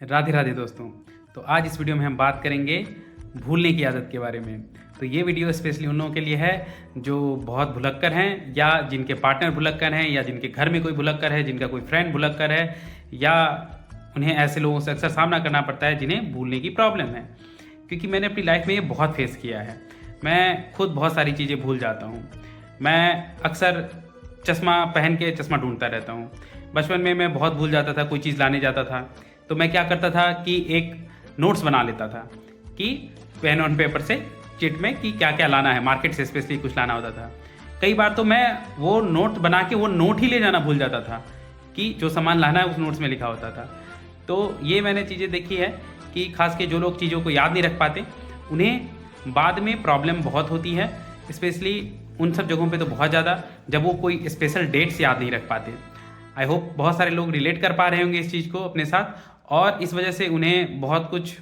राधे राधे दोस्तों। तो आज इस वीडियो में हम बात करेंगे भूलने की आदत के बारे में। तो ये वीडियो स्पेशली उन लोगों के लिए है जो बहुत भुलक्कर हैं, या जिनके पार्टनर भुलक्कर हैं, या जिनके घर में कोई भुलक्कर है, जिनका कोई फ्रेंड भुलक्कर है, या उन्हें ऐसे लोगों से अक्सर सामना करना पड़ता है जिन्हें भूलने की प्रॉब्लम है। क्योंकि मैंने अपनी लाइफ में ये बहुत फेस किया है। मैं खुद बहुत सारी चीज़ें भूल जाता हूँ। मैं अक्सर चश्मा पहन के चश्मा ढूंढता रहता हूँ। बचपन में मैं बहुत भूल जाता था, कोई चीज़ लाने जाता था तो मैं क्या करता था कि एक नोट्स बना लेता था कि पेन ऑन पेपर से चिट में कि क्या क्या लाना है, मार्केट से स्पेशली कुछ लाना होता था। कई बार तो मैं वो नोट बना के वो नोट ही ले जाना भूल जाता था कि जो सामान लाना है उस नोट्स में लिखा होता था। तो ये मैंने चीज़ें देखी है कि खास के जो लोग चीज़ों को याद नहीं रख पाते उन्हें बाद में प्रॉब्लम बहुत होती है। स्पेशली उन सब जगहों पे तो बहुत ज़्यादा, जब वो कोई स्पेशल डेट्स याद नहीं रख पाते। आई होप बहुत सारे लोग रिलेट कर पा रहे होंगे इस चीज़ को अपने साथ, और इस वजह से उन्हें बहुत कुछ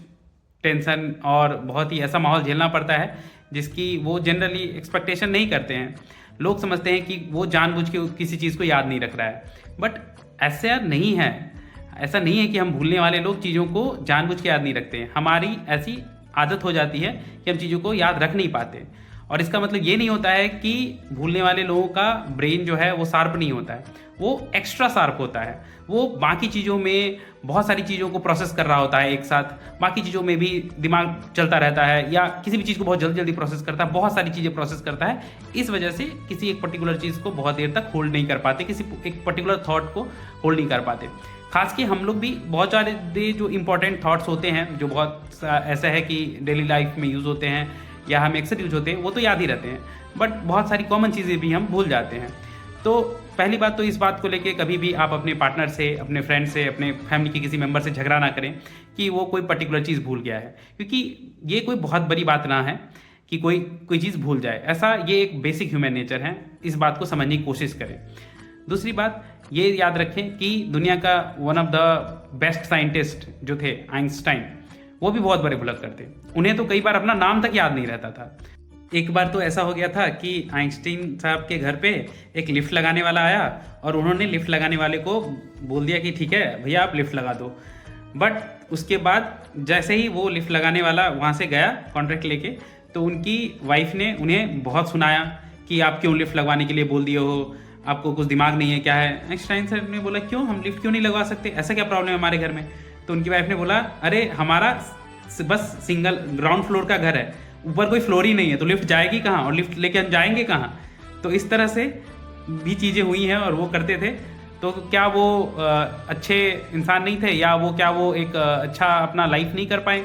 टेंशन और बहुत ही ऐसा माहौल झेलना पड़ता है जिसकी वो जनरली एक्सपेक्टेशन नहीं करते हैं। लोग समझते हैं कि वो जानबूझ के किसी चीज़ को याद नहीं रख रहा है, बट ऐसा नहीं है। ऐसा नहीं है कि हम भूलने वाले लोग चीज़ों को जानबूझ के याद नहीं रखते हैं। हमारी ऐसी आदत हो जाती है कि हम चीज़ों को याद रख नहीं पाते, और इसका मतलब ये नहीं होता है कि भूलने वाले लोगों का ब्रेन जो है वो शार्प नहीं होता है, वो एक्स्ट्रा शार्प होता है। वो बाकी चीज़ों में बहुत सारी चीज़ों को प्रोसेस कर रहा होता है एक साथ, बाकी चीज़ों में भी दिमाग चलता रहता है, या किसी भी चीज़ को बहुत जल्दी जल्दी प्रोसेस करता है, बहुत सारी चीज़ें प्रोसेस करता है। इस वजह से किसी एक पर्टिकुलर चीज़ को बहुत देर तक होल्ड नहीं कर पाते, किसी एक पर्टिकुलर थॉट को होल्ड नहीं कर पाते। खास के हम लोग भी बहुत सारे जो इंपॉर्टेंट थॉट्स होते हैं, जो बहुत ऐसा है कि डेली लाइफ में यूज़ होते हैं या हम अक्सर यूज होते हैं, वो तो याद ही रहते हैं, बट बहुत सारी कॉमन चीज़ें भी हम भूल जाते हैं। तो पहली बात तो इस बात को लेके कभी भी आप अपने पार्टनर से, अपने फ्रेंड से, अपने फैमिली के किसी मेंबर से झगड़ा ना करें कि वो कोई पर्टिकुलर चीज़ भूल गया है, क्योंकि ये कोई बहुत बड़ी बात ना है कि कोई चीज़ भूल जाए। ऐसा ये एक बेसिक ह्यूमन नेचर है, इस बात को समझने की कोशिश करें। दूसरी बात ये याद रखें कि दुनिया का one of the best scientist जो थे आइंस्टाइन, वो भी बहुत बड़े भुलक्कर थे। उन्हें तो कई बार अपना नाम तक याद नहीं रहता था। एक बार तो ऐसा हो गया था कि आइंस्टाइन साहब के घर पे एक लिफ्ट लगाने वाला आया और उन्होंने लिफ्ट लगाने वाले को बोल दिया कि ठीक है भैया आप लिफ्ट लगा दो। बट उसके बाद जैसे ही वो लिफ्ट लगाने वाला वहाँ से गया कॉन्ट्रैक्ट लेके, तो उनकी वाइफ ने उन्हें बहुत सुनाया कि आप क्यों लिफ्ट लगवाने के लिए बोल दिए हो, आपको कुछ दिमाग नहीं है क्या है। आइंस्टाइन साहब ने बोला क्यों, हम लिफ्ट क्यों नहीं लगवा सकते, ऐसा क्या प्रॉब्लम है हमारे घर में। तो उनकी वाइफ ने बोला अरे हमारा बस सिंगल ग्राउंड फ्लोर का घर है, ऊपर कोई फ्लोर ही नहीं है, तो लिफ्ट जाएगी कहाँ और लिफ्ट लेके हम जाएंगे कहाँ। तो इस तरह से भी चीज़ें हुई हैं और वो करते थे। तो क्या वो अच्छे इंसान नहीं थे, या वो क्या वो एक अच्छा अपना लाइफ नहीं कर पाए।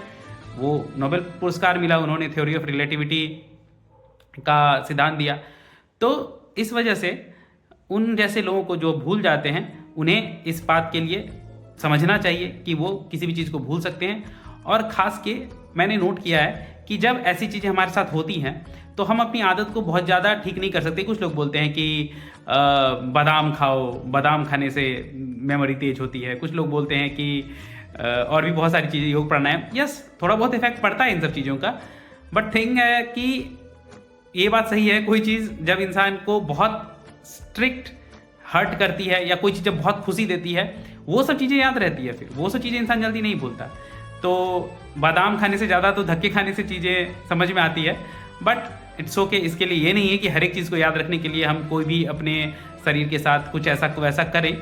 वो नोबेल पुरस्कार मिला, उन्होंने थ्योरी ऑफ रिलेटिविटी का सिद्धांत दिया। तो इस वजह से उन जैसे लोगों को जो भूल जाते हैं उन्हें इस बात के लिए समझना चाहिए कि वो किसी भी चीज़ को भूल सकते हैं। और ख़ास के मैंने नोट किया है कि जब ऐसी चीज़ें हमारे साथ होती हैं तो हम अपनी आदत को बहुत ज़्यादा ठीक नहीं कर सकते। कुछ लोग बोलते हैं कि बादाम खाओ, बादाम खाने से मेमोरी तेज होती है। कुछ लोग बोलते हैं कि और भी बहुत सारी चीज़ें, योग प्राणायाम, यस थोड़ा बहुत इफेक्ट पड़ता है इन सब चीज़ों का। बट थिंग है कि ये बात सही है, कोई चीज़ जब इंसान को बहुत स्ट्रिक्ट हर्ट करती है या कोई चीज़ जब बहुत खुशी देती है, वो सब चीज़ें याद रहती है, फिर वो सब चीज़ें इंसान जल्दी नहीं भूलता। तो बादाम खाने से ज़्यादा तो धक्के खाने से चीज़ें समझ में आती है। बट इट्स ओके, इसके लिए ये नहीं है कि हर एक चीज़ को याद रखने के लिए हम कोई भी अपने शरीर के साथ कुछ ऐसा वैसा करें।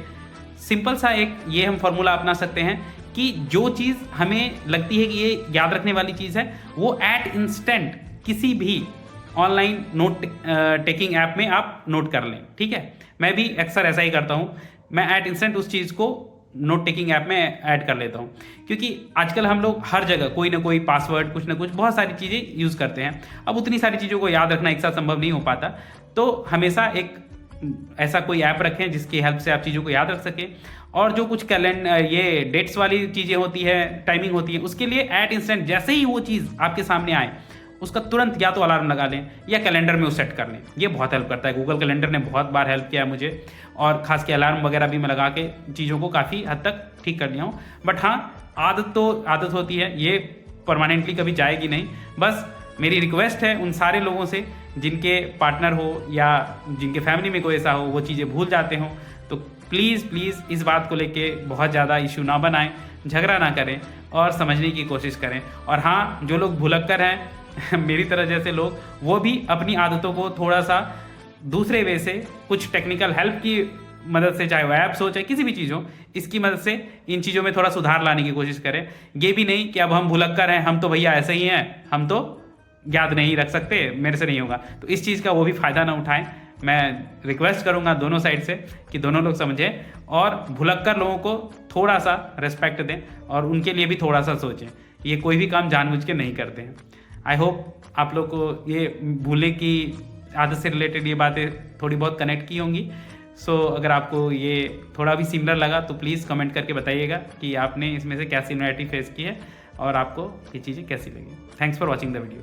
सिंपल सा एक ये हम फॉर्मूला अपना सकते हैं कि जो चीज़ हमें लगती है कि ये याद रखने वाली चीज़ है, वो एट इंस्टेंट किसी भी ऑनलाइन नोट टेकिंग ऐप में आप नोट कर लें। ठीक है, मैं भी अक्सर ऐसा ही करता हूँ, मैं एट इंस्टेंट उस चीज़ को नोट टेकिंग ऐप में ऐड कर लेता हूँ। क्योंकि आजकल हम लोग हर जगह कोई ना कोई पासवर्ड, कुछ ना कुछ बहुत सारी चीज़ें यूज़ करते हैं। अब उतनी सारी चीज़ों को याद रखना एक साथ संभव नहीं हो पाता, तो हमेशा एक ऐसा कोई ऐप रखें जिसकी हेल्प से आप चीज़ों को याद रख सकें। और जो कुछ कैलेंडर, ये डेट्स वाली चीज़ें होती है, टाइमिंग होती है, उसके लिए एट इंस्टेंट जैसे ही वो चीज़ आपके सामने आए उसका तुरंत या तो अलार्म लगा लें या कैलेंडर में वो सेट कर लें। ये बहुत हेल्प करता है। गूगल कैलेंडर ने बहुत बार हेल्प किया है मुझे, और ख़ास के अलार्म वगैरह भी मैं लगा के चीज़ों को काफ़ी हद तक ठीक कर लिया हूँ। बट हाँ, आदत तो आदत होती है, ये परमानेंटली कभी जाएगी नहीं। बस मेरी रिक्वेस्ट है उन सारे लोगों से जिनके पार्टनर हो या जिनके फैमिली में कोई ऐसा हो वो चीज़ें भूल जाते हों, तो प्लीज़ इस बात को लेके बहुत ज़्यादा इशू ना बनाएं, झगड़ा ना करें और समझने की कोशिश करें। और हाँ, जो लोग भुलक्कर हैं मेरी तरह जैसे लोग, वो भी अपनी आदतों को थोड़ा सा दूसरे वे से, कुछ टेक्निकल हेल्प की मदद से, चाहे वो ऐप्स हो चाहे किसी भी चीज़ हो, इसकी मदद से इन चीज़ों में थोड़ा सुधार लाने की कोशिश करें। ये भी नहीं कि अब हम भुलक्कर हैं, हम तो भैया ऐसे ही हैं, हम तो याद नहीं रख सकते, मेरे से नहीं होगा, तो इस चीज़ का वो भी फ़ायदा ना उठाएं। मैं रिक्वेस्ट करूंगा दोनों साइड से कि दोनों लोग समझें और भुलक्कर लोगों को थोड़ा सा रिस्पेक्ट दें और उनके लिए भी थोड़ा सा सोचें। ये कोई भी काम जानबूझ के नहीं करते हैं। आई होप आप लोग को ये भूलने की आदत से रिलेटेड ये बातें थोड़ी बहुत कनेक्ट की होंगी। सो अगर आपको ये थोड़ा भी सिमिलर लगा तो प्लीज़ कमेंट करके बताइएगा कि आपने इसमें से क्या सिमिलरिटी फेस की है और आपको ये चीज़ें कैसी लगी। Thanks for watching the video.